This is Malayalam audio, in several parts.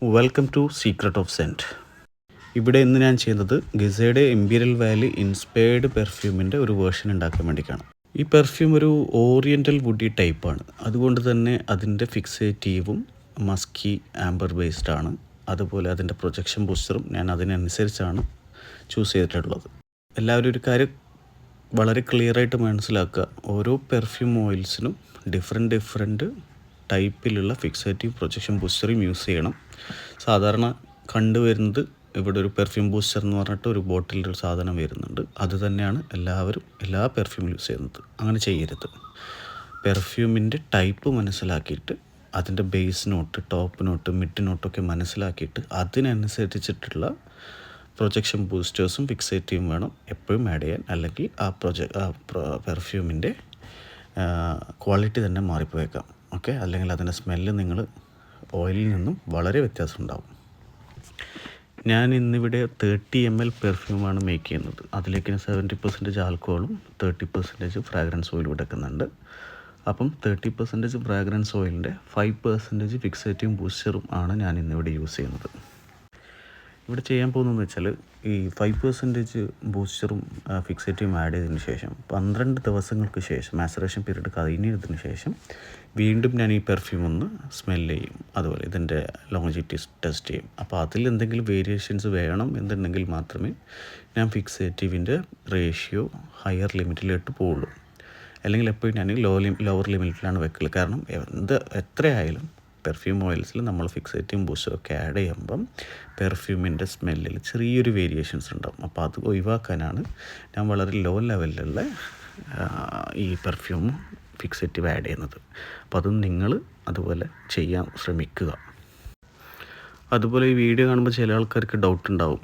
Welcome to secret of scent. ഇവിടെ ഇന്ന് ഞാൻ ചെയ്യുന്നത് ഗിസയുടെ ഇമ്പീരിയൽ വാലി ഇൻസ്പയർഡ് പെർഫ്യൂമിൻ്റെ ഒരു വേർഷൻ ഉണ്ടാക്കാൻ വേണ്ടിയിട്ടാണ്. ഈ പെർഫ്യൂം ഒരു ഓറിയൻ്റൽ വുഡി ടൈപ്പാണ്. അതുകൊണ്ട് തന്നെ അതിൻ്റെ ഫിക്സേറ്റീവും മസ്കി ആംബർ ബേസ്ഡ് ആണ്. അതുപോലെ അതിൻ്റെ പ്രൊജക്ഷൻ ബൂസ്റ്ററും ഞാൻ അതിനനുസരിച്ചാണ് ചൂസ് ചെയ്തിട്ടുള്ളത്. എല്ലാവരും ഒരു കാര്യം വളരെ ക്ലിയറായിട്ട് മനസ്സിലാക്കുക, ഓരോ പെർഫ്യൂം ഓയിൽസിനും ഡിഫറെൻറ്റ് ടൈപ്പിലുള്ള ഫിക്സേറ്റീവ് പ്രൊജക്ഷൻ ബൂസ്റ്ററും യൂസ് ചെയ്യണം. സാധാരണ കണ്ടുവരുന്നത് ഇവിടെ ഒരു പെർഫ്യൂം ബൂസ്റ്റർ എന്ന് പറഞ്ഞിട്ട് ഒരു ബോട്ടിലൊരു സാധനം വരുന്നുണ്ട്. അത് തന്നെയാണ് എല്ലാവരും എല്ലാ പെർഫ്യൂമിൽ യൂസ് ചെയ്യുന്നത്. അങ്ങനെ ചെയ്യരുത്. പെർഫ്യൂമിൻ്റെ ടൈപ്പ് മനസ്സിലാക്കിയിട്ട് അതിൻ്റെ base note, top note, mid നോട്ടൊക്കെ മനസ്സിലാക്കിയിട്ട് അതിനനുസരിച്ചിട്ടുള്ള പ്രൊജക്ഷൻ ബൂസ്റ്റേഴ്സും ഫിക്സേറ്റീവും വേണം എപ്പോഴും ആഡ് ചെയ്യാൻ. അല്ലെങ്കിൽ ആ പെർഫ്യൂമിൻ്റെ ക്വാളിറ്റി തന്നെ മാറിപ്പോയേക്കാം. ഓക്കെ, അല്ലെങ്കിൽ അതിൻ്റെ സ്മെല്ല് നിങ്ങൾ ഓയിലിൽ നിന്നും വളരെ വ്യത്യാസം ഉണ്ടാവും. ഞാൻ ഇന്നിവിടെ 30 ml പെർഫ്യൂമാണ് മേക്ക് ചെയ്യുന്നത്. അതിലേക്ക് 70% ആൽക്കഹോളും 30% ഫ്രാഗ്രൻസ് ഓയിലും എടുക്കുന്നുണ്ട്. അപ്പം 30% ഫ്രാഗ്രൻസ് ഓയിലിൻ്റെ 5% ഫിക്സേറ്റീവും ബൂസ്റ്ററും ആണ് ഞാൻ ഇന്നിവിടെ യൂസ് ചെയ്യുന്നത്. ഇവിടെ ചെയ്യാൻ പോകുന്നതെന്ന് വെച്ചാൽ ഈ 5% ബൂസ്റ്ററും ഫിക്സേറ്റീവും ആഡ് ചെയ്തതിന് ശേഷം 12 ദിവസങ്ങൾക്ക് ശേഷം, മാസറേഷൻ പീരീഡ് കഴിഞ്ഞതിന് ശേഷം വീണ്ടും ഞാൻ ഈ പെർഫ്യൂം ഒന്ന് സ്മെല്ല് ചെയ്യും. അതുപോലെ ഇതിൻ്റെ ലോഞ്ചിറ്റി ടെസ്റ്റ് ചെയ്യും. അപ്പോൾ അതിൽ എന്തെങ്കിലും വേരിയേഷൻസ് വേണം എന്നുണ്ടെങ്കിൽ മാത്രമേ ഞാൻ ഫിക്സേറ്റീവിൻ്റെ റേഷ്യോ ഹയർ ലിമിറ്റിലിട്ട് പോവുള്ളൂ. അല്ലെങ്കിൽ എപ്പോഴും ഞാൻ ലോവർ ലിമിറ്റിലാണ് വെക്കൽ. കാരണം എത്രയായാലും പെർഫ്യൂം ഓയിൽസിൽ നമ്മൾ ഫിക്സേറ്റീവും ബൂസ്റ്ററൊക്കെ ആഡ് ചെയ്യുമ്പം പെർഫ്യൂമിൻ്റെ സ്മെല്ലിൽ ചെറിയൊരു വേരിയേഷൻസ് ഉണ്ടാവും. അപ്പോൾ അത് ഒഴിവാക്കാനാണ് ഞാൻ വളരെ ലോ ലെവലിലുള്ള ഈ പെർഫ്യൂം ഫിക്സേറ്റീവ് ആഡ് ചെയ്യുന്നത്. അപ്പോൾ അത് നിങ്ങൾ അതുപോലെ ചെയ്യാൻ ശ്രമിക്കുക. അതുപോലെ ഈ വീഡിയോ കാണുമ്പോൾ ചില ആൾക്കാർക്ക് ഡൗട്ട് ഉണ്ടാവും,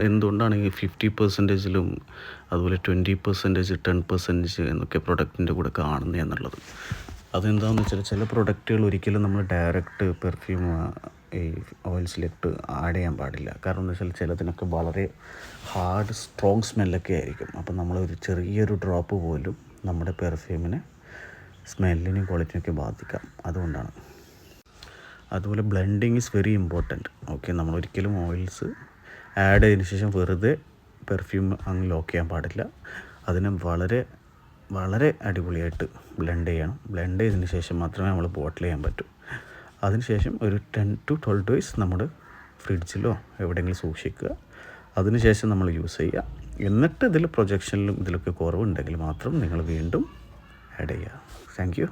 എന്തുകൊണ്ടാണ് ഈ 50%ലും അതുപോലെ 20%, 10% എന്നൊക്കെ പ്രൊഡക്റ്റിൻ്റെ കൂടെ കാണുന്നത് എന്നുള്ളത്. അതെന്താണെന്ന് വെച്ചാൽ ചില പ്രൊഡക്റ്റുകൾ ഒരിക്കലും നമ്മൾ ഡയറക്റ്റ് പെർഫ്യൂം ഈ ഓയിൽസിലിട്ട് ആഡ് ചെയ്യാൻ പാടില്ല. കാരണം എന്താ വെച്ചാൽ ചിലതിനൊക്കെ വളരെ ഹാർഡ് സ്ട്രോങ് സ്മെല്ലൊക്കെ ആയിരിക്കും. അപ്പം നമ്മളൊരു ചെറിയൊരു ഡ്രോപ്പ് പോലും നമ്മുടെ പെർഫ്യൂമിനെ സ്മെല്ലിനും ക്വാളിറ്റിയൊക്കെ ബാധിക്കാം. അതുകൊണ്ടാണ്. അതുപോലെ blending is very important. Okay, നമ്മളൊരിക്കലും ഓയിൽസ് ആഡ് ചെയ്തതിന് ശേഷം വെറുതെ പെർഫ്യൂം അങ്ങ് ലോക്ക് ചെയ്യാൻ പാടില്ല. അതിനെ വളരെ അടിപൊളിയായിട്ട് ബ്ലെൻഡ് ചെയ്യണം. ബ്ലെൻഡ് ചെയ്തതിന് ശേഷം മാത്രമേ നമ്മൾ ബോട്ടിൽ ചെയ്യാൻ പറ്റൂ. അതിനുശേഷം ഒരു 10 to 12 days നമ്മൾ ഫ്രിഡ്ജിലോ എവിടെയെങ്കിലും സൂക്ഷിക്കുക. അതിനുശേഷം നമ്മൾ യൂസ് ചെയ്യുക. എന്നിട്ട് ഇതിൽ പ്രൊജക്ഷനിലും ഇതിലൊക്കെ കുറവുണ്ടെങ്കിൽ മാത്രം നിങ്ങൾ വീണ്ടും ആഡ് ചെയ്യുക. Thank you.